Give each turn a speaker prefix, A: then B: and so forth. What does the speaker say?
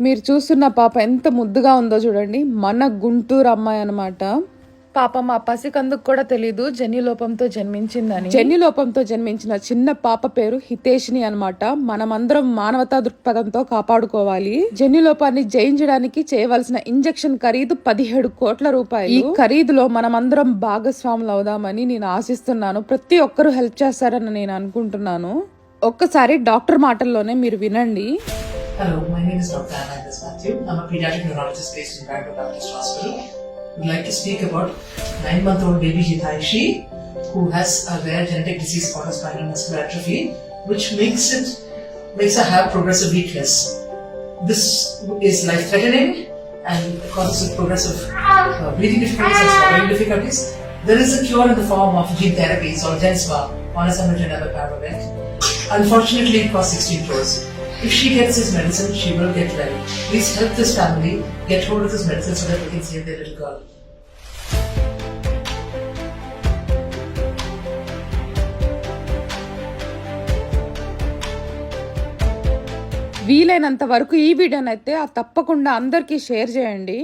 A: మీరు చూస్తున్న పాప ఎంత ముద్దుగా ఉందో చూడండి. మన గుంటూరు అమ్మాయి అనమాట. పాపం ఆ పసికందుకు కూడా తెలీదు జన్యులోపంతో జన్మించిందని. జన్యులోపంతో జన్మించిన చిన్న పాప పేరు హితేష్ని అనమాట. మనమందరం మానవతా దృక్పథంతో కాపాడుకోవాలి. జన్యులోపాన్ని జయించడానికి చేయవలసిన ఇంజెక్షన్ ఖరీదు 17 కోట్ల రూపాయలు. ఈ ఖరీదులో మనమందరం భాగస్వాములు అవుదామని నేను ఆశిస్తున్నాను. ప్రతి ఒక్కరూ హెల్ప్ చేస్తారని నేను అనుకుంటున్నాను. ఒక్కసారి డాక్టర్ మాటల్లోనే మీరు వినండి.
B: Hello, my name is Dr. Anandis Matthew. I'm a pediatric neurologist based in Bangalore Baptist Hospital. Would like to speak about 9-month-old baby Hitaishi, who has a rare genetic disease called spinal muscular atrophy, which makes her have progressive weakness. This is life-threatening and causes progressive breathing difficulties and swallowing difficulties. There is a cure in the form of gene therapies or Gensma, monosamidrin abapavir. Unfortunately, it costs 16 crores. If she gets this medicine, she will get well. Please help this family get hold of this medicine so that we can save their little girl.
A: వీలైనంత వరకు ఈ వీడియోనైతే తప్పకుండా అందరికీ share చేయండి.